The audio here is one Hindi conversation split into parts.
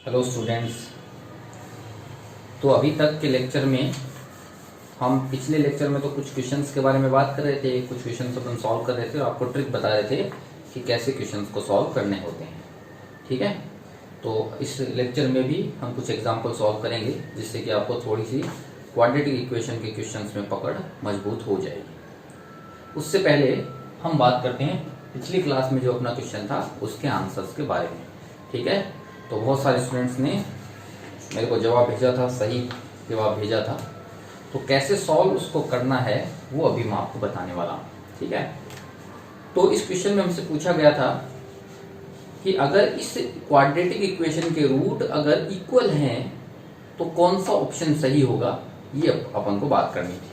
Hello students. तो अभी तक के लेक्चर में हम पिछले लेक्चर में तो कुछ क्वेश्चंस के बारे में बात कर रहे थे, कुछ क्वेश्चंस अपन सॉल्व कर रहे थे और आपको ट्रिक बता रहे थे कि कैसे क्वेश्चंस को सॉल्व करने होते हैं। ठीक है, तो इस लेक्चर में भी हम कुछ एग्जाम्पल सॉल्व करेंगे जिससे कि आपको थोड़ी सी क्वाड्रेटिक इक्वेशन के क्वेश्चंस में पकड़ मजबूत हो जाएगी। उससे पहले हम बात करते हैं पिछली क्लास में जो अपना क्वेश्चन था उसके आंसर्स के बारे में। ठीक है, तो बहुत सारे स्टूडेंट्स ने मेरे को जवाब भेजा था, सही जवाब भेजा था। तो कैसे सॉल्व उसको करना है वो अभी मैं आपको बताने वाला हूँ। ठीक है, तो इस क्वेश्चन में हमसे पूछा गया था कि अगर इस क्वाड्रेटिक इक्वेशन के रूट अगर इक्वल हैं तो कौन सा ऑप्शन सही होगा, ये अपन को बात करनी थी।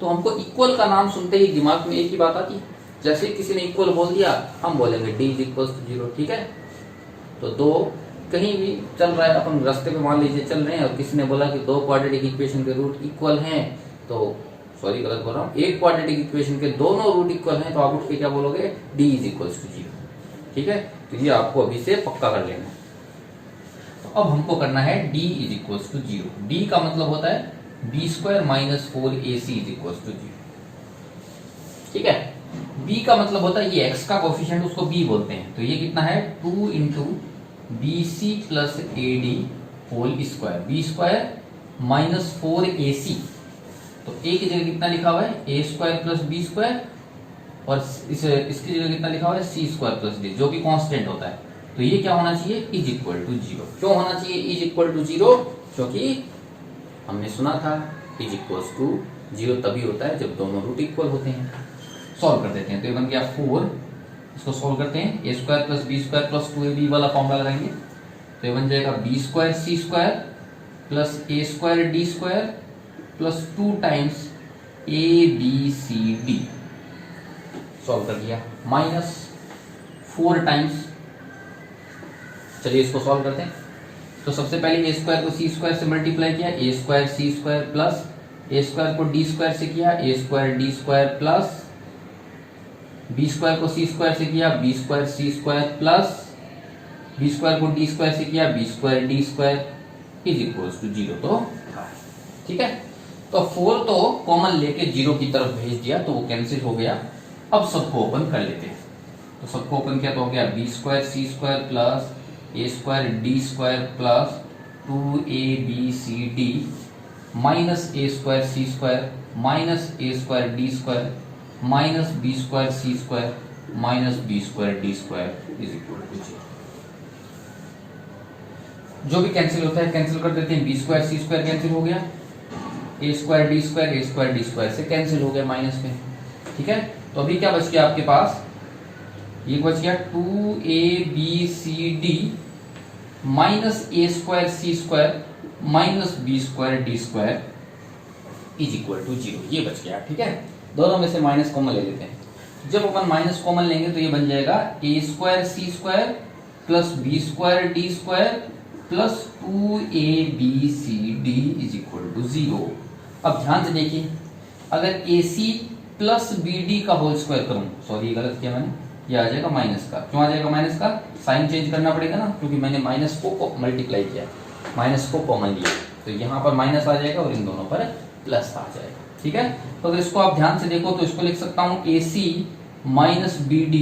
तो हमको इक्वल का नाम सुनते ही दिमाग में एक ही बात आती है, जैसे किसी ने इक्वल बोल दिया हम बोलेंगे d इज इक्वल टू 0। ठीक है, तो दो कहीं भी चल रहा है, अपन रास्ते पे मान लीजिए चल रहे हैं और किसी ने बोला कि दो क्वाड्रेटिक इक्वेशन के रूट इक्वल हैं, तो सॉरी गलत बोल रहा हूँ, एक क्वाड्रेटिक इक्वेशन के दोनों रूट इक्वल हैं तो आप उठ के क्या बोलोगे, d इज इक्वल टू 0। ठीक है, तो ये आपको अभी से पक्का कर लेना है। तो अब हमको करना है d is equal to 0। d का मतलब होता है b² minus 4ac is equal to 0। ठीक है, b का मतलब होता है ये x का कोफिशिएंट, उसको b बोलते हैं। तो ये कितना है 2 into BC plus AD whole square, b² minus 4AC। तो a की जगह कितना लिखा हुआ है a² प्लस b² और इसकी जगह कितना लिखा हुआ है c² प्लस d, जो कि कांस्टेंट होता है। तो ये क्या होना चाहिए, इज इक्वल टू 0। क्यों होना चाहिए इज इक्वल टू 0? क्योंकि हमने सुना था इज इक्वल टू 0 तभी होता है जब दोनों रूट इक्वल होते हैं। सॉल्व कर देते हैं, तो ये बन गया 4। इसको सॉल्व करते हैं, a² plus b² plus 2ab वाला फॉर्मूला लगाएंगे। तो ये बन जाएगा b² c² plus a² d² plus 2 times abcd। Solve कर दिया, माइनस 4 टाइम्स। चलिए इसको सॉल्व करते हैं। तो सबसे पहले a² को c² से मल्टीप्लाई किया, a² c² प्लस a² को d² से किया, a² d² प्लस b² को c² से किया, b² c² प्लस b² को d² से किया, b² d² is equals to 0। तो ठीक है, तो 4 तो कॉमन लेके 0 की तरफ भेज दिया तो वो कैंसिल हो गया। अब सबको ओपन कर लेते हैं। तो सबको ओपन किया तो हो गया b² c² plus a² d² plus 2abcd minus a² c² minus a² d² minus b² c² minus b² d² is equal to 0। जो भी कैंसिल होता है कैंसिल कर देते हैं। b² c² कैंसिल हो गया, a² d² से कैंसिल हो गया माइनस में। ठीक है, तो अभी क्या बच गया आपके पास, ये बच गया 2abcd minus a² c² minus b² d² is equal to 0। ये बच गया। ठीक है, दोनों में से माइनस कॉमन ले लेते हैं। जब अपन माइनस कॉमन लेंगे तो ये बन जाएगा a² c² plus b² d² plus 2abcd is equal to 0। अब ध्यान से देखिए, अगर ac प्लस bd का होल स्क्वायर करूं, सॉरी गलत किया मैंने, ये आ जाएगा माइनस का। क्यों आ जाएगा माइनस का, साइन चेंज करना पड़ेगा ना, क्योंकि मैंने माइनस को मल्टीप्लाई किया, माइनस को कॉमन लिया, तो यहाँ पर माइनस आ जाएगा और इन दोनों पर प्लस आ जाएगा। ठीक है, तो अगर इसको आप ध्यान से देखो तो इसको लिख सकता हूं ac minus bd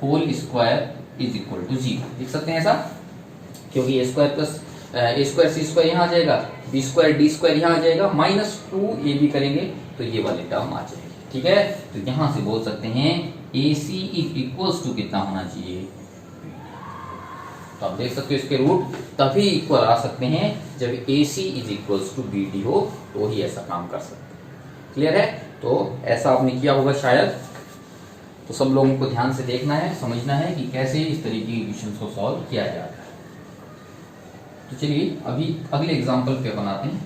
whole square is equal to 0। लिख सकते हैं ऐसा, क्योंकि a² प्लस a² c² यहाँ आ जाएगा, b² d² यहाँ आ जाएगा, माइनस 2ab करेंगे तो ये वाली टर्म आ जाएगी। ठीक है, तो यहाँ से बोल सकते हैं ac इज इक्वल्स टू कितना होना चाहिए। तो आप देख सकते हो इसके रूट तभी इक्वल आ सकते हैं जब ac is equals to bd हो, तो ही ऐसा काम कर सकते हैं। क्लियर है, तो ऐसा आपने किया होगा शायद। तो सब लोगों को ध्यान से देखना है, समझना है कि कैसे इस तरीके की इक्वेशंस को सॉल्व किया जाता है। तो चलिए अभी अगले एग्जांपल पे बनाते हैं,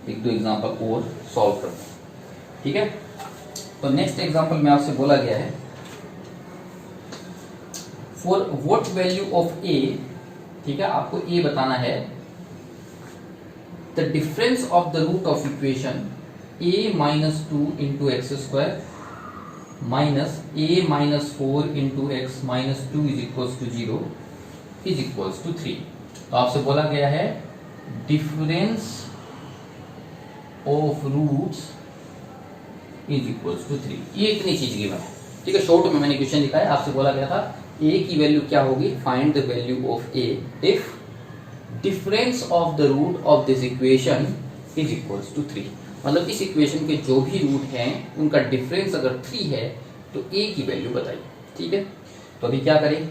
एक दो एग्जांपल और सॉल्व करते हैं। ठीक है, तो नेक्स्ट एग्जांपल में आपसे बोला गया है for what value of a। ठीक है, आपको a बताना है, the difference of the root of equation a minus 2 into x square minus a minus 4 into x minus 2 is equals to 0 is equals to 3। तो आपसे बोला गया है difference of roots is equals to 3। ये इतनी चीज गिवन है, ठीक है। शॉर्ट में मैंने क्वेश्चन लिखा है, आपसे बोला गया था a की वैल्यू क्या होगी, find the value of a if difference of the root of this equation is equals to 3। मतलब इस इक्वेशन के जो भी रूट हैं उनका डिफरेंस अगर 3 है तो a की वैल्यू बताइए, ठीक है। तो अभी क्या करें,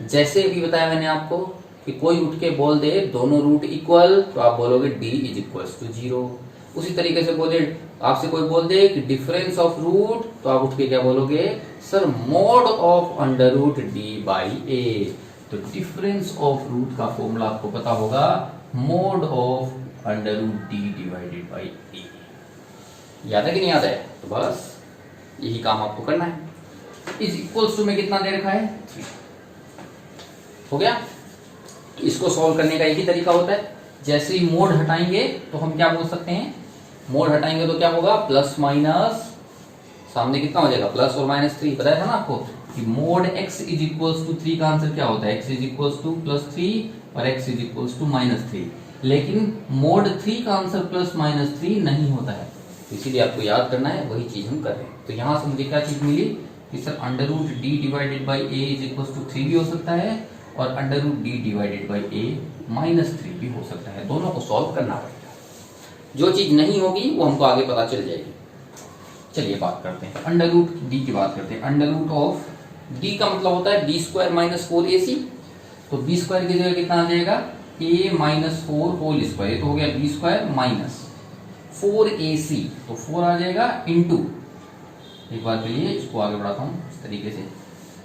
जैसे अभी बताया मैंने आपको कि कोई उठ के बोल दे दोनों रूट इक्वल, तो आप बोलोगे d इज इक्वल्स टू 0। उसी तरीके से बोले, आपसे कोई बोल दे कि डिफरेंस ऑफ रूट, तो आप उठ के क्या बोलोगे, sir mod of under root D by A. तो डिफरेंस ऑफ रूट का फॉर्मूला आपको पता होगा, mod of under root D divided by A. याद है कि नहीं याद है? तो बस यही काम आपको करना है। इज इक्वल्स टू में कितना दे रखा है, 3। हो गया। तो इसको सॉल्व करने का एक ही तरीका होता है, जैसे ही मोड हटाएंगे तो हम क्या बोल सकते हैं, मोड हटाएंगे तो क्या होगा, प्लस माइनस, सामने कितना हो जाएगा, प्लस और माइनस 3। बताया था ना आपको कि mod x is equals to 3 का आंसर क्या होता है, x is equals to plus 3 और x is equals to minus 3। लेकिन मोड 3 का आंसर प्लस माइनस 3 नहीं होता है, इसीलिए आपको याद करना है, वही चीज हम कर रहे हैं। तो यहां से मुझे क्या चीज मिली कि sir under root D divided by A is equals to 3 भी हो सकता है और under root D divided by A minus 3 भी हो सकता है। दोनों को सॉल्व करना पड़ेगा, जो चीज नहीं होगी वो हमको आगे पता चल जाएगी। चलिए बात करते हैं अंडर रूट डी की बात करते हैं। अंडर रूट ऑफ डी का मतलब होता है डी स्क्वायर माइनस 4ac। तो बी स्क्वायर की जगह कितना आ जाएगा, a माइनस 4 होल स्क्वायर। तो हो गया बी स्क्वायर माइनस 4ac, तो 4 आ जाएगा इंटू, एक बार के लिए इसको आगे बढ़ाता हूं इस तरीके से,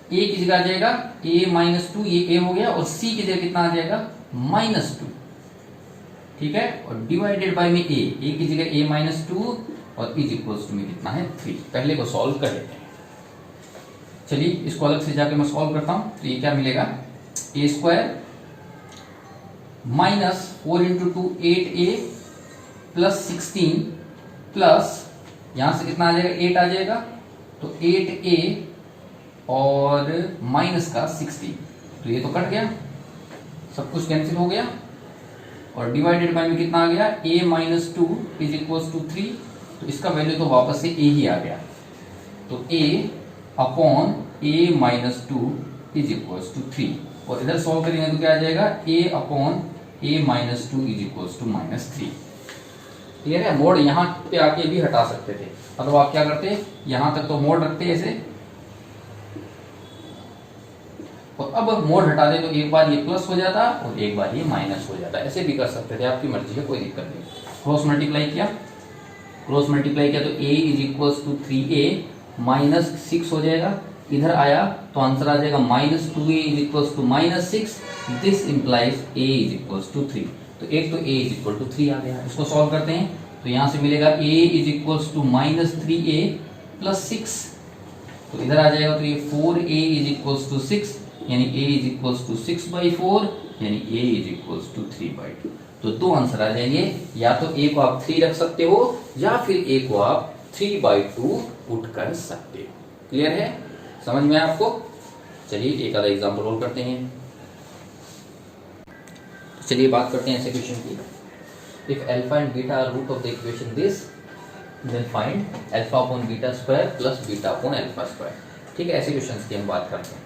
a की जगह आ जाएगा a माइनस 2, ये a हो गया, और c की जगह कितना आ जाएगा माइनस 2, ठीक है। और डिवाइडेड बाय में a की जगह a माइनस 2 और इज इक्वल्स टू में कितना है 3। पहले को सॉल्व कर लेते हैं। चलिए इसको अलग से जाके मैं सॉल्व करता हूं। तो ये क्या मिलेगा, a square minus 4 into 2 8a plus 16 plus यहां से कितना आ जाएगा 8 आ जाएगा, तो 8a और माइनस का 16, तो ये तो कट गया, सब कुछ कैंसिल हो गया। और डिवाइडेड बाय में कितना आ गया, a minus 2 is equals to 3। तो इसका वैल्यू तो वापस से a ही आ गया, तो a upon a minus 2 is equals to 3। और इधर सॉल्व करेंगे तो क्या आ जाएगा, a upon a minus 2 is equals to minus 3। Clear है। मोड यहां पे आके भी हटा सकते थे, मतलब आप क्या करते, यहां तक तो मोड रखते ऐसे, और अब मोड हटा दे तो एक बार ये प्लस हो जाता और एक बार ये माइनस हो जाता, ऐसे भी कर सकते थे, आपकी मर्जी है, कोई दिक्कत नहीं। क्रॉस मल्टीप्लाई किया, क्रॉस मल्टीप्लाई किया तो a is equals to 3a minus 6 हो जाएगा, इधर आया तो आंसर आ जाएगा minus 2a is equals to minus 6। This implies a is equals to 3। तो एक तो a इज इक्वल टू 3 आ गया। इसको सॉल्व करते हैं तो यहां से मिलेगा a is equals to minus 3a plus 6, तो इधर आ जाएगा तो ये 4a इज इक्वल्स टू 6, यानी a इज इक्वल्स टू 6/4, यानी a इज इक्वल्स टू 3/2। तो दो आंसर आ जाएंगे, या तो a को आप 3 रख सकते हो या फिर a को आप 3/2 पुट कर सकते हो। क्लियर है, समझ में आया आपको? चलिए एक आधा एग्जाम्पल रोल करते हैं। तो चलिए बात करते हैं ऐसे क्वेश्चन की। If alpha and beta are root of the equation this, then find alpha upon beta square plus beta upon alpha square. ठीक है, ऐसे क्वेश्चंस की हम बात करते हैं।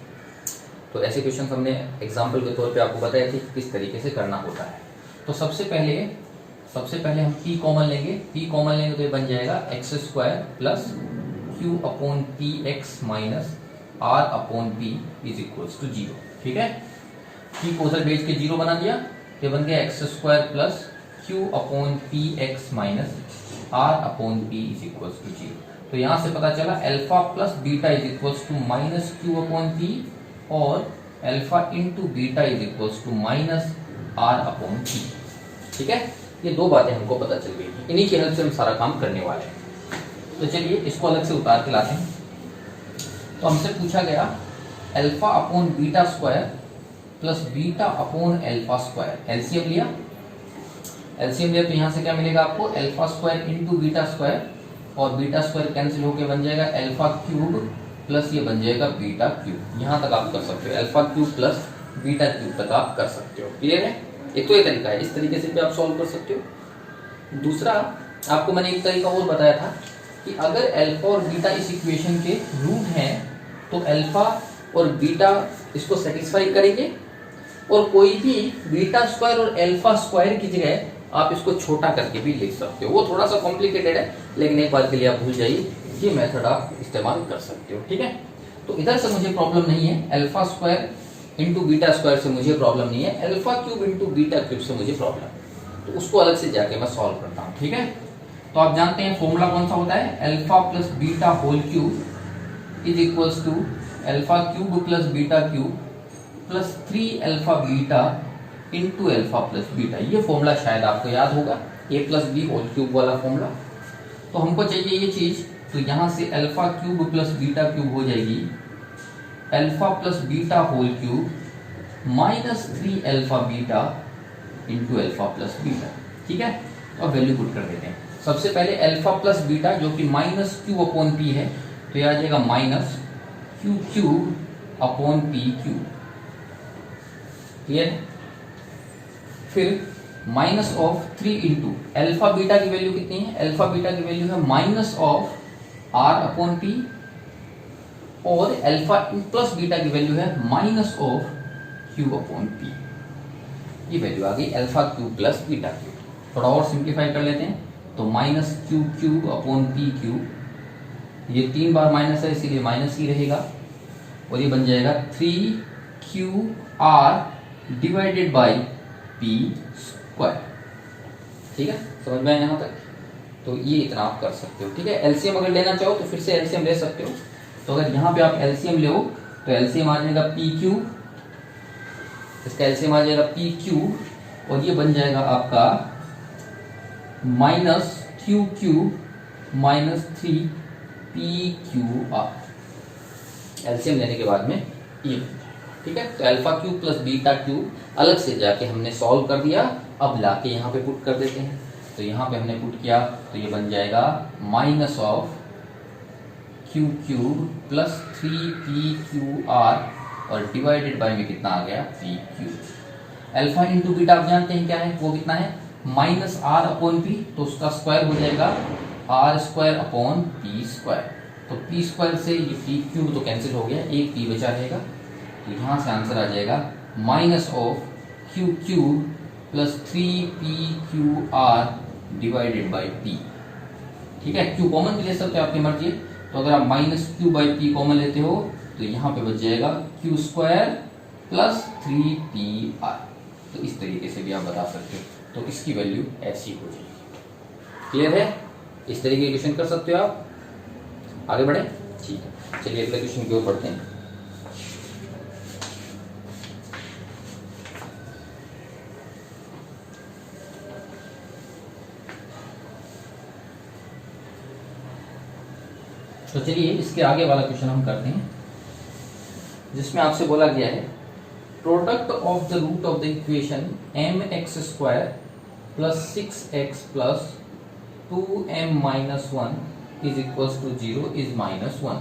तो ऐसे क्वेश्चन हमने एग्जाम्पल के तौर पे आपको बताया थे किस तरीके से करना होता है। तो सबसे पहले हम p कॉमन लेंगे, p कॉमन लेंगे तो ये बन जाएगा x square plus Q upon P x minus are upon P is equals to 0। ठीक है, p को उधर भेज के 0 बना दिया, ये बन गया X square plus Q upon P x minus are upon P is equals to 0। तो यहां से पता चला alpha plus beta is equals to minus Q upon P और alpha into beta is equals to minus are upon P. ठीक है, ये दो बातें हमको पता चल गई, इन्हीं की हेल्प से हम सारा काम करने वाले हैं। तो चलिए इसको अलग से उतार के लाते हैं। तो हमसे पूछा गया alpha upon beta square plus beta upon alpha square. LCM लिया तो यहां से क्या मिलेगा आपको, alpha square into beta square, और बीटा स्क्वायर कैंसिल होकर बन जाएगा अल्फा क्यूब प्लस ये बन जाएगा बीटा क्यूब। यहां तक आप कर सकते हो, alpha cube plus beta cube तक आप कर सकते हो। क्लियर है? एक तो ये तरीका है, इस तरीके से भी आप सॉल्व कर सकते हो। दूसरा आपको मैंने एक तरीका और बताया था कि अगर अल्फा और बीटा इस इक्वेशन के रूट हैं तो अल्फा और बीटा इसको सेटिस्फाई करेंगे, और कोई भी बीटा स्क्वायर और अल्फा स्क्वायर की जगह आप इसको छोटा करके भी लिख सकते हो। वो थोड़ा सा कॉम्प्लिकेटेड है, लेकिन एक बार के लिए आप भूल जाइए, ये मेथड आप इस्तेमाल कर सकते हो। ठीक है? तो इधर से मुझे प्रॉब्लम नहीं है, alpha square into beta square से मुझे प्रॉब्लम नहीं है, alpha cube into beta cube से मुझे प्रॉब्लम है, तो उसको अलग से जाके मैं सॉल्व करता हूँ। ठीक है? तो आप जानते हैं फॉर्मूला कौन सा होता है, alpha plus beta whole cube is equals to alpha cube plus beta cube plus 3 alpha beta into alpha plus beta. ये फॉर्मूला शायद आपको याद होगा, a plus b whole cube वाला फॉर्मूला। तो हमको चाहिए ये चीज, तो यहाँ से alpha cube plus beta cube हो जाएगी alpha plus beta whole cube minus 3 alpha beta into alpha plus beta. ठीक है? तो अब वैल्यू पुट कर देते हैं। सबसे पहले अल्फा प्लस बीटा जो कि माइनस क्यू अपॉन पी है, तो यह आ जाएगा minus Q cube upon P cube. Clear? फिर minus of 3 into alpha beta की वैल्यू कितनी है, अल्फा बीटा की वैल्यू है minus of R upon P, और अल्फा प्लस बीटा की वैल्यू है minus of Q upon P. ये वैल्यू आ गई alpha cube plus beta cube. थोड़ा और सिंप्लीफाई कर लेते हैं, तो minus Q cube upon P cube, ये 3 बार माइनस है इसीलिए माइनस ही रहेगा, और ये बन जाएगा 3QR divided by P square. ठीक है? समझ में आया यहाँ तक? तो ये इतना आप कर सकते हो। ठीक है? एलसीएम अगर लेना चाहो तो फिर से एलसीएम ले सकते हो। तो अगर यहाँ पे आप एलसीएम ले तो एलसीएम आ जाएगा पी क्यूब, इसका एलसीएम आ जाएगा पी क्यूब, और ये बन जाएगा आपका minus Q cube minus 3 P Q R. LCM लेने के बाद में ये। ठीक है? तो alpha cube plus beta cube अलग से जाके हमने सॉल्व कर दिया, अब लाके यहाँ पे पुट कर देते हैं। तो यहाँ पे हमने पुट किया तो ये बन जाएगा minus of Q cube plus 3 P Q R, और डिवाइडेड बाय में कितना आ गया, P cube. Alpha into beta आप जानते हैं क्या है, वो कितना है, माइनस आर अपॉन पी, तो उसका स्क्वायर हो जाएगा r square upon p square. तो पी स्क्वायर से ये पी क्यूब तो कैंसिल हो गया, एक पी बचा रहेगा, तो यहाँ से आंसर आ जाएगा minus of Q cube plus 3 P Q R divided by P. ठीक है? क्यू कॉमन भी ले सकते हो, आपकी मर्जी। तो अगर आप minus Q by P common लेते हो तो यहाँ पे बच जाएगा Q square plus 3 P R. तो इस तरीके से भी आप बता सकते हो, तो इसकी वैल्यू ऐसी हो जाएगी। क्लियर है? इस तरीके के क्वेश्चन कर सकते हो आप। आगे बढ़े? ठीक है, चलिए अगले क्वेश्चन की ओर पढ़ते हैं। तो चलिए इसके आगे वाला क्वेश्चन हम करते हैं, जिसमें आपसे बोला गया है product of the root of the equation mx² plus 6x plus 2m minus 1 is equals to 0 is -1।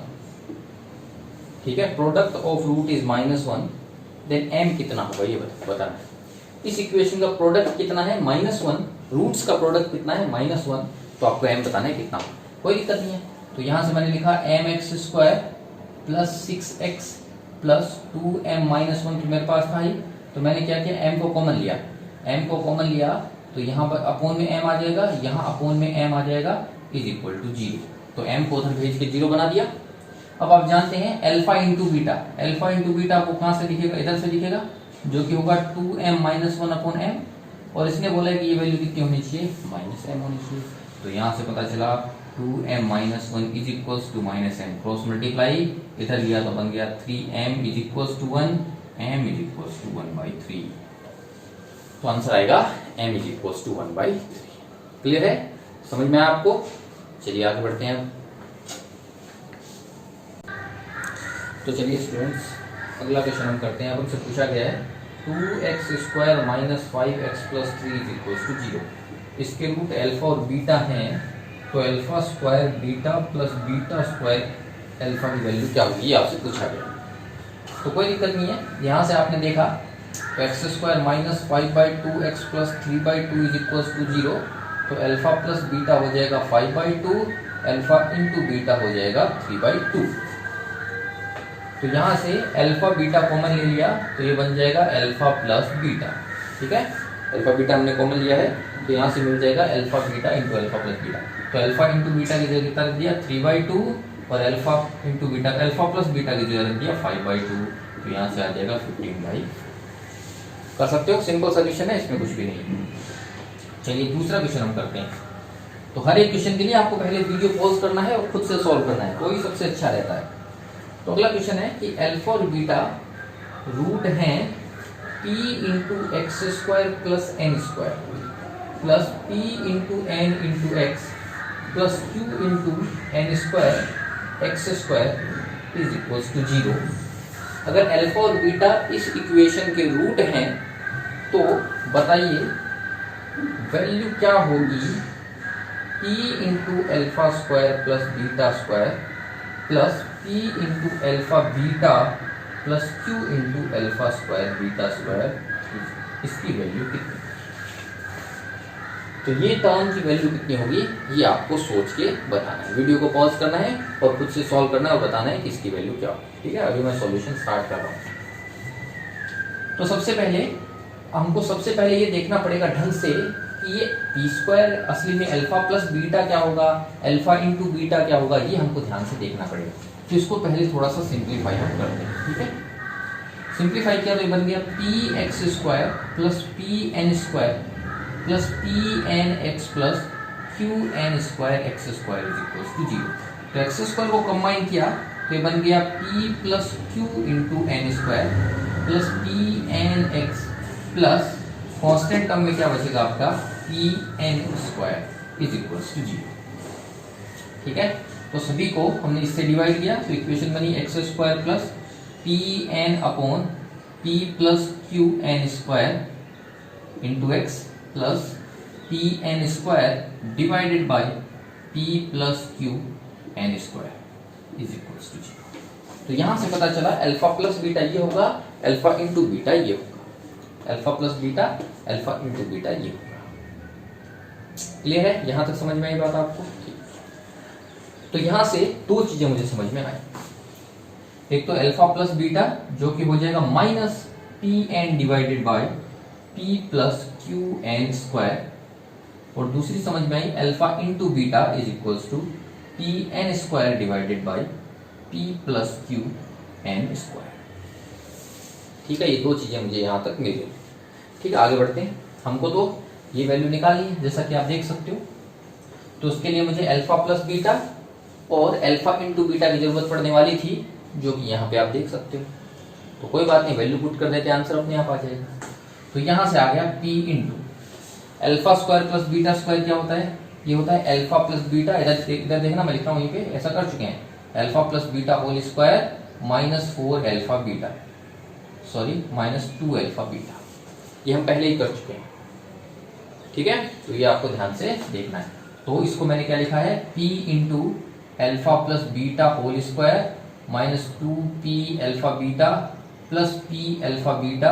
ठीक है? Product of root is -1, then m कितना होगा ये बताना है। इस इक्वेशन का प्रोडक्ट कितना है, -1, रूट्स का प्रोडक्ट कितना है, -1, तो आपको m बताना है कितना होगा। कोई दिक्कत नहीं है, तो यहां से मैंने लिखा mx² plus 6x plus 2m minus 1 तो मेरे पास था ही, तो मैंने क्या किया, m को कॉमन लिया, m को कॉमन लिया तो यहाँ पर अपोन में m आ जाएगा, यहाँ अपोन में m आ जाएगा, इज इक्वल टू 0। तो m को उधर भेज के 0 बना दिया। अब आप जानते हैं alpha into beta, alpha into beta आपको कहाँ से दिखेगा, इधर से दिखेगा, जो कि होगा 2m माइनस 1 अपॉन m, और इसने बोला है कि ये वैल्यू कितनी होनी चाहिए, -m होनी चाहिए। तो यहाँ से पता चला 2m minus 1 is equals to -m, cross multiply इधर लिया तो बन गया 3m is equals to 1, m is equals to 1/3। तो आंसर आएगा m is equals to 1/3। Clear है? समझ में आया आपको? चलिए आगे बढ़ते हैं। तो चलिए स्टूडेंट्स अगला क्वेश्चन हम करते हैं। अब हमसे पूछा गया है 2x² minus 5x plus 3 is equals to 0। इसके रूट अल्फा और बीटा हैं, तो alpha square beta plus beta square alpha की वैल्यू क्या होगी, आपसे पूछा गया। तो कोई दिक्कत नहीं है। यहाँ से आपने देखा तो x square minus 5/2 x plus 3/2 is equals to 0, तो अल्फा प्लस बीटा हो जाएगा 5/2, अल्फा इंटू बीटा हो जाएगा 3/2। तो यहाँ से अल्फा बीटा कॉमन ले लिया तो ये बन जाएगा अल्फा प्लस बीटा। ठीक है, अल्फा बीटा हमने कॉमन लिया है तो यहाँ से मिल जाएगा alpha beta into alpha plus beta. तो अल्फा इंटू बीटा की जगह कितना रख दिया 3/2 और alpha into beta alpha plus beta की जगह रख दिया 5/2, तो यहाँ से आ जाएगा 15/। कर सकते हो, सिंपल सोल्यूशन है, इसमें कुछ भी नहीं। चलिए दूसरा क्वेश्चन हम करते हैं। तो हर एक क्वेश्चन के लिए आपको पहले वीडियो पॉज करना है और खुद से सॉल्व करना है, तो ही सबसे अच्छा रहता है। तो अगला क्वेश्चन है कि अल्फा और बीटा रूट हैं p into x square plus n square plus p into n into x plus q into n square x square is equals to 0। अगर अल्फा और बीटा इस इक्वेशन के रूट हैं तो बताइए वैल्यू क्या होगी p into alpha square plus beta square plus p into alpha beta plus q into alpha square beta square, इसकी वैल्यू कितनी। तो ये टर्म की वैल्यू कितनी होगी ये आपको सोच के बताना है, वीडियो को पॉज करना है और खुद से सॉल्व करना है और बताना है कि इसकी वैल्यू क्या होगी। ठीक है, अभी मैं सॉल्यूशन स्टार्ट कर रहा हूँ। तो सबसे पहले ये देखना पड़ेगा ढंग से कि ये पी स्क्वायर असली में अल्फा प्लस बीटा क्या होगा, अल्फा इंटू बीटा क्या होगा, ये हमको ध्यान से देखना पड़ेगा। तो इसको पहले थोड़ा सा सिंप्लीफाई हम करते हैं। ठीक है, सिंप्लीफाई किया तो ये बन गया p x square plus p n square plus p n x plus q n square x square is equals to 0। तो एक्स स्क्वायर को कंबाइन किया तो ये बन गया p plus q into n square plus p n x plus constant term में क्या बचेगा आपका p n square is equals to 0। ठीक है, तो सभी को हमने इससे डिवाइड किया तो इक्वेशन बनी x square plus p n upon p plus q n square into x plus p n square divided by p plus q n square is equals to 0। तो यहां से पता चला अल्फा प्लस बीटा ये होगा, अल्फा इंटू बीटा ये होगा, alpha plus beta alpha into beta ये होगा। क्लियर है, यहां तक समझ में आई बात आपको। तो यहां से दो चीजें मुझे समझ में आई, एक तो अल्फा प्लस बीटा जो कि हो जाएगा minus p n divided by p plus q n square, और दूसरी समझ में आई alpha into beta is equals to p n square divided by p plus q n square. ठीक है, ये दो चीजें मुझे यहां तक मिली। ठीक है, आगे बढ़ते हैं। हमको तो ये वैल्यू निकालनी है जैसा कि आप देख सकते हो। तो उसके लिए मुझे अल्फा प्लस बीटा और अल्फा इंटू बीटा की जरूरत पड़ने वाली थी, जो कि यहाँ पे आप देख सकते हो। तो कोई बात नहीं, वैल्यू पुट कर देते, आंसर अपने आप आ जाएगा। तो यहाँ से आ गया p into alpha square plus beta square क्या होता है, ये होता है अल्फा प्लस बीटा, इधर देखना मैं लिख रहा हूँ यहीं पे, ऐसा कर चुके हैं, alpha plus beta whole square minus 4 alpha beta, sorry minus 2 alpha beta, ये हम पहले ही कर चुके हैं। ठीक है, तो ये आपको ध्यान से देखना है। तो इसको मैंने क्या लिखा है, p into alpha plus beta whole square minus 2p alpha beta plus p alpha beta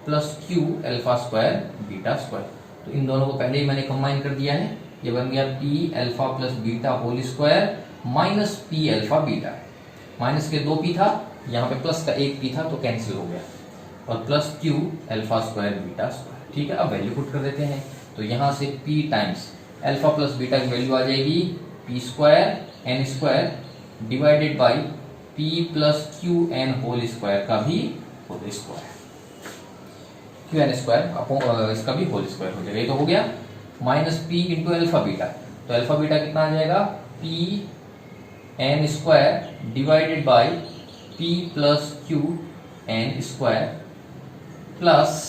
plus q alpha square beta square. तो इन दोनों को पहले ही मैंने कंबाइन कर दिया है, ये बन गया p alpha plus beta whole square minus p alpha beta, minus के 2p था, यहाँ पे प्लस का 1p था तो कैंसिल हो गया, और plus q alpha square beta square. ठीक है, अब वैल्यू पुट कर देते हैं। तो यहाँ से p times alpha plus beta की वैल्यू आ जाएगी p square n square divided by p plus q n whole square का भी whole square, q n square इसका भी होल स्क्वायर हो जाएगा। ये तो हो गया minus p into alpha beta, तो अल्फा बीटा कितना आ जाएगा p n square divided by p plus q n square plus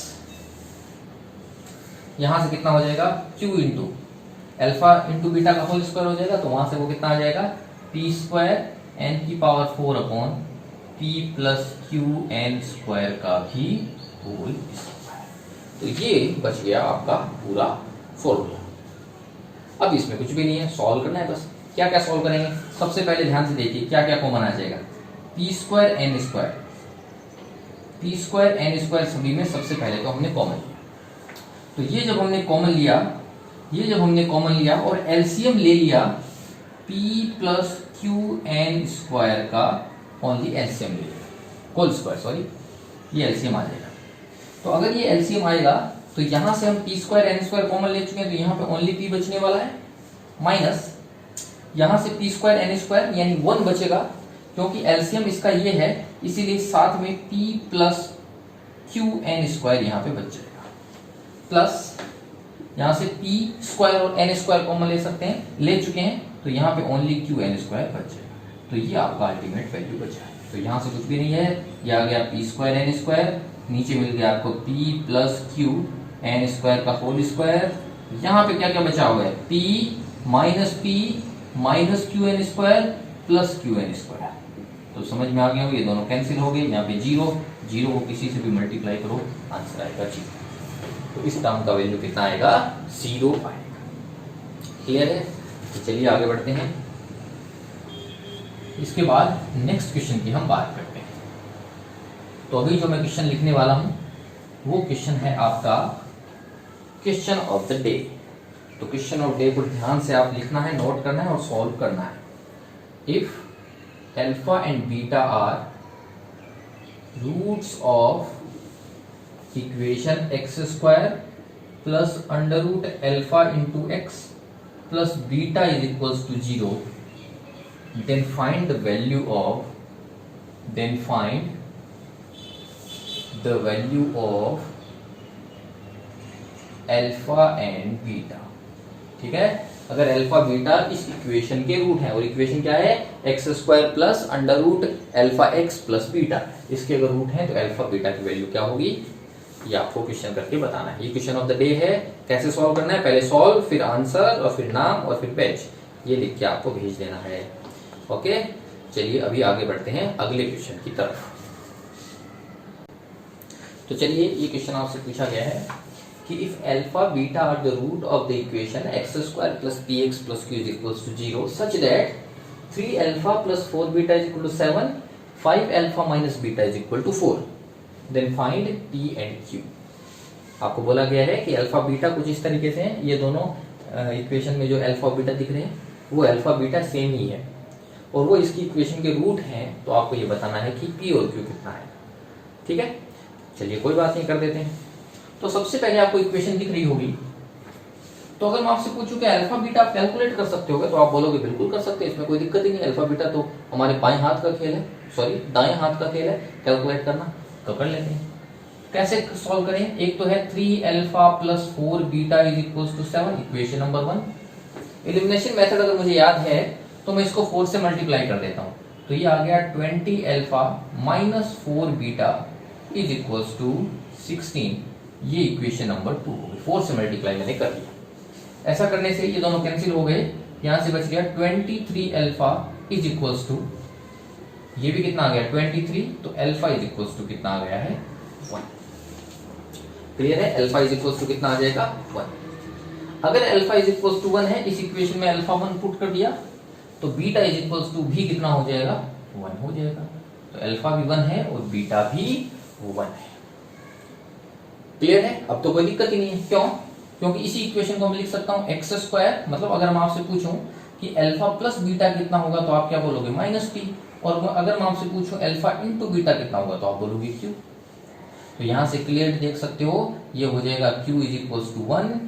यहां से कितना हो जाएगा q into alpha into beta का होल स्क्वायर हो जाएगा, तो वहां से वो कितना आ जाएगा p स्क्वायर एन की power 4 upon p plus q n square का भी होल स्क्वायर। तो ये बच गया आपका पूरा फॉर्मूला। अब इसमें कुछ भी नहीं है, सॉल्व करना है बस। क्या क्या सॉल्व करेंगे, सबसे पहले ध्यान से देखिए क्या क्या कॉमन आ जाएगा, p square n square, p square n square सभी में सबसे पहले तो हमने कॉमन लिया। तो ये जब हमने कॉमन लिया और एलसीएम ले लिया P plus q n square का ओनली एलसीएम ले लिया, होल स्क्वायर सॉरी, ये एलसीएम आ जाएगा। तो अगर ये एलसीएम आएगा तो यहां से हम p square n square common ले चुके हैं, तो यहां पे ओनली पी बचने वाला है, माइनस यहां से पी स्क्वायर एन स्क्वायर यानी 1 बचेगा, क्योंकि एलसीएम इसका ये है, इसीलिए साथ में p plus q n square यहां पे बच जाएगा, प्लस यहां से पी स्क्वायर और एन स्क्वायर कॉमन ले सकते हैं, ले चुके हैं, तो यहां पे ओनली क्यू एन स्क्वायर बच जाएगा। तो ये आपका अल्टीमेट वैल्यू बचा है। तो यहां से कुछ भी नहीं है, ये आ गया पी स्क्वायर एन स्क्वायर, नीचे मिल गया आपको p plus q n square का होल स्क्वायर। यहां पे क्या क्या बचा हुआ है, p minus q n square plus q n square. तो समझ में आ गया हो, ये दोनों कैंसिल हो गए, यहाँ पे जीरो को किसी से भी मल्टीप्लाई करो, आंसर आएगा 0। तो इस टर्म का वैल्यू कितना आएगा, 0 आएगा। क्लियर है? तो चलिए आगे बढ़ते हैं। इसके बाद नेक्स्ट क्वेश्चन की हम बात करते हैं। तो अभी जो मैं क्वेश्चन लिखने वाला हूं वो क्वेश्चन है आपका क्वेश्चन ऑफ द डे। तो क्वेश्चन ऑफ डे को ध्यान से आप लिखना है, नोट करना है और सॉल्व करना है। If alpha and beta are roots of equation x square plus under root alpha into x plus beta is equals to 0, then find the value of alpha and beta. ठीक है, अगर अल्फा बीटा इस इक्वेशन के रूट हैं, और इक्वेशन क्या है, x square plus under root alpha x plus beta, इसके अगर रूट हैं तो अल्फा बीटा की वैल्यू क्या होगी, ये आपको क्वेश्चन करके बताना है। ये क्वेश्चन ऑफ द डे है। कैसे सॉल्व करना है, पहले सॉल्व, फिर आंसर, और फिर नाम, और फिर बैच, ये लिख के आपको भेज देना है। ओके, चलिए अभी आगे बढ़ते हैं अगले क्वेश्चन की तरफ। तो चलिए, ये क्वेश्चन आपसे पूछा गया है कि if alpha beta are the root of the equation x square plus p x plus q is equals to 0 such that 3 alpha plus 4 beta is equal to 7, 5 alpha minus beta is equal to 4, then find p and q. आपको बोला गया है कि अल्फा बीटा कुछ इस तरीके से है, ये दोनों इक्वेशन में जो अल्फा बीटा दिख रहे हैं वो अल्फा बीटा सेम ही है, और वो इसकी इक्वेशन के रूट हैं, तो आपको ये बताना है कि पी और क्यू कितना है। ठीक है, चलिए कोई बात नहीं, कर देते हैं। तो सबसे पहले आपको इक्वेशन दिख रही होगी, तो अगर मैं आपसे पूछूं कि अल्फा बीटा आप कैलकुलेट कर सकते होगे, तो आप बोलोगे बिल्कुल कर सकते हैं, इसमें कोई दिक्कत ही नहीं। अल्फा बीटा तो हमारे बाएं हाथ का खेल है, सॉरी दाएं हाथ का खेल है कैलकुलेट करना, तो कर लेते हैं। कैसे सॉल्व करें, एक तो है 3 alpha plus 4 beta is equals to 7, equation number 1। Elimination method अगर मुझे याद है तो मैं इसको 4 से मल्टीप्लाई कर देता हूं, तो ये आ गया 20 alpha minus 4 beta is equals to 16, ये इक्वेशन नंबर 2 हो गई। 4 से मल्टीप्लाई मैंने कर दिया। ऐसा करने से ये दोनों कैंसिल हो गए, यहां से बच गया 23 अल्फा इज इक्वल्स टू, ये भी कितना आ गया 23, तो अल्फा इज इक्वल्स टू कितना आ गया है 1। क्लियर है, अल्फा इज इक्वल्स टू कितना आ जाएगा 1। अगर अल्फा इज इक्वल्स टू 1 है, इस इक्वेशन में अल्फा 1 पुट कर दिया, तो बीटा इज इक्वल्स टू भी कितना हो जाएगा 1 हो जाएगा। तो अल्फा भी 1 है और बीटा भी 1 है। क्लियर है, अब तो कोई दिक्कत ही नहीं है। क्यों? क्योंकि इसी इक्वेशन को मैं लिख सकता हूं एक्स स्क्वायर, मतलब अगर मैं आपसे पूछूं कि अल्फा प्लस बीटा कितना होगा, तो आप क्या बोलोगे माइनस टी, और अगर मैं आपसे पूछूं अल्फा इंटू बीटा कितना होगा, तो आप बोलोगे क्यू। तो यहां से क्लियर देख सकते हो, ये हो जाएगा q इज इक्वल्स टू 1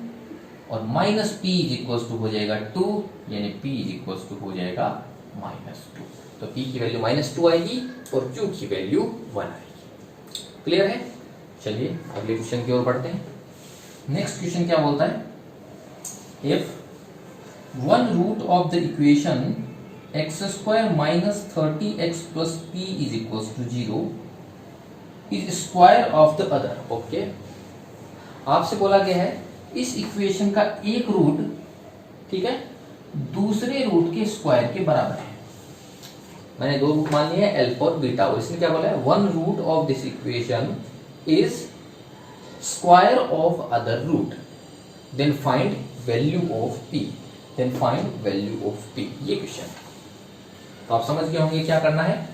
और minus p is equals to हो जाएगा 2, यानी p इज इक्वल्स टू हो जाएगा -2। तो p की वैल्यू -2 आएगी और q की वैल्यू 1 आएगी। क्लियर है, चलिए अगले क्वेश्चन की ओर बढ़ते हैं। नेक्स्ट क्वेश्चन क्या बोलता है, if one root of the equation x square minus 30x plus p is equals to 0 is square of the other. Okay, आपसे बोला गया है इस इक्वेशन का एक रूट, ठीक है, दूसरे रूट के स्क्वायर के बराबर है। मैंने दो रूट मान लिए हैं अल्फा और बीटा, और इसमें क्या बोला है, one root of this equation is square of other root, then find value of p, then find value of p. ये क्वेश्चन तो आप समझ गए होंगे क्या करना है।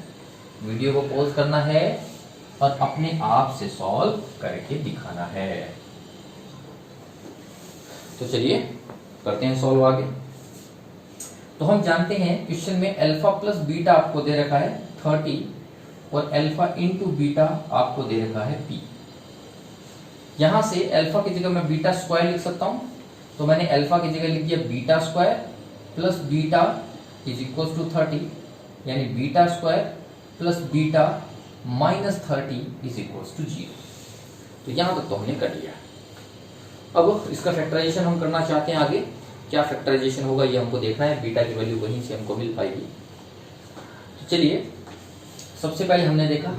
वीडियो को पॉज करना है, और अपने आप से सॉल्व करके दिखाना है। तो चलिए करते हैं सॉल्व आगे। तो हम जानते हैं क्वेश्चन में अल्फा प्लस बीटा आपको दे रखा है 30 और अल्फा इंटू बीटा आपको दे रखा है p। यहां से अल्फा की जगह मैं बीटा स्क्वायर लिख सकता हूं, तो मैंने अल्फा की जगह लिख दिया beta square plus beta is equal to 30, यानी beta square plus beta minus 30 is equal to 0। तो यहां तक तो हमने कर लिया। अब इसका फैक्टराइजेशन हम करना चाहते हैं आगे। क्या फैक्टराइजेशन होगा ये हमको देखना है, बीटा की वैल्यू वहीं से हमको मिल पाएगी। तो चलिए सबसे पहले हमने देखा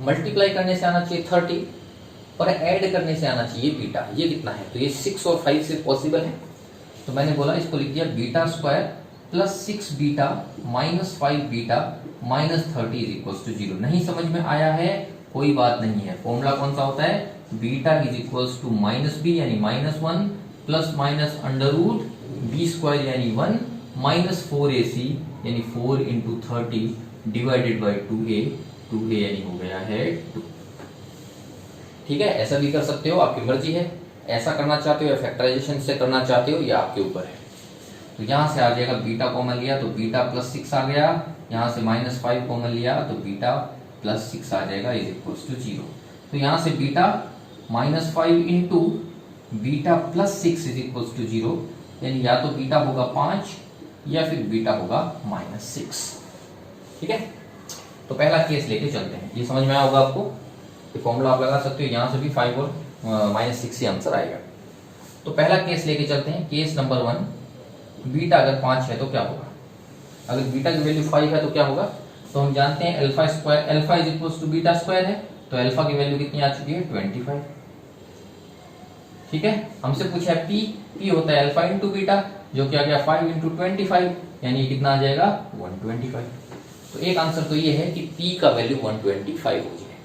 मल्टीप्लाई करने से आना चाहिए 30 और ऐड करने से आना चाहिए बीटा। ये कितना है, तो ये 6 और 5 से पॉसिबल है। तो मैंने बोला इसको लिख दिया beta square plus 6 beta minus 5 beta minus 30 is equal to 0। नहीं समझ में आया है कोई बात नहीं है, फॉर्मूला कौन सा होता है, beta is equal to minus b यानी -1 plus minus under root b square यानी 1 माइनस 4ac यानी 4 इंटू 30 डिवाइडेड बाई 2a यानी हो गया है 2। ठीक है, ऐसा भी कर सकते हो, आपकी मर्जी है। ऐसा करना चाहते हो या फैक्टराइजेशन से करना चाहते हो, ये आपके ऊपर है। तो यहां से आ जाएगा बीटा कॉमन लिया तो बीटा प्लस 6 आ गया, यहां से -5 कॉमन लिया तो बीटा प्लस 6 आ जाएगा इज इक्वल टू 0। तो यहां से beta -5 into beta plus 6 is equal to 0, यानी या तो बीटा होगा 5 या फिर बीटा होगा -6। ठीक है, तो पहला केस लेके चलते हैं। ये समझ में आया होगा आपको, ये फॉर्मूला आप लगा सकते हो, यहां से भी 5 और -6 से आंसर आएगा। तो पहला केस लेके चलते हैं। केस नंबर 1, बीटा अगर 5 है तो क्या होगा, अगर बीटा की वैल्यू 5 है तो क्या होगा। तो हम जानते हैं alpha square, alpha is equal to beta square है, तो अल्फा की वैल्यू कितनी आ चुकी है 25। ठीक है, हमसे पूछा है p होता है अल्फा इंटू बीटा, जो कि आ गया 5 इंटू 25 यानी कितना आ जाएगा 125। तो एक आंसर तो ये है कि p का वैल्यू 125 हो जाए।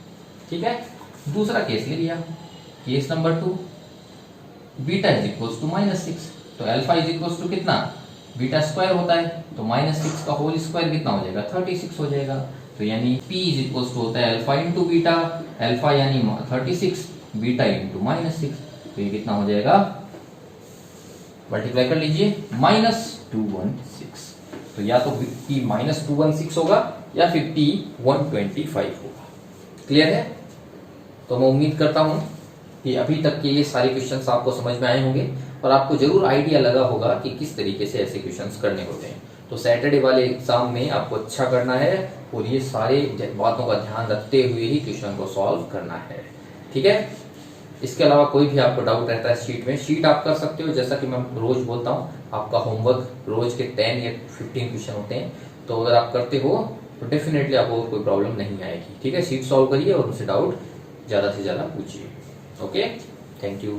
ठीक है, दूसरा केस ले लिया, case number 2, beta is equal to -6, तो अल्फा इज इक्वल टू कितना, बीटा स्क्वायर होता है, तो -6 का होल स्क्वायर कितना हो जाएगा 36 हो जाएगा। तो यानी p इज इक्वल टू होता है अल्फा इंटू बीटा, अल्फा यानी 36, बीटा इंटू -6, तो ये कितना हो जाएगा, मल्टीप्लाई कर लीजिए -216। तो या तो p -216 होगा या फिर p 125 होगा। क्लियर है। तो मैं उम्मीद करता हूं कि अभी तक के ये सारे क्वेश्चंस आपको समझ में आए होंगे और आपको जरूर आइडिया लगा होगा कि किस तरीके से ऐसे क्वेश्चंस करने होते हैं। तो सैटरडे वाले एग्जाम में आपको अच्छा करना है और ये सारे बातों का ध्यान रखते हुए ही क्वेश्चन को सॉल्व करना है। ठीक है, इसके अलावा कोई भी आपको डाउट रहता है शीट में, शीट आप कर सकते हो। जैसा कि मैं रोज बोलता हूँ, आपका होमवर्क रोज के 10 या 15 क्वेश्चन होते हैं, तो अगर आप करते हो तो डेफिनेटली आपको कोई प्रॉब्लम नहीं आएगी। ठीक है, शीट सॉल्व करिए और उनसे डाउट ज्यादा से ज्यादा पूछिए। Okay, thank you.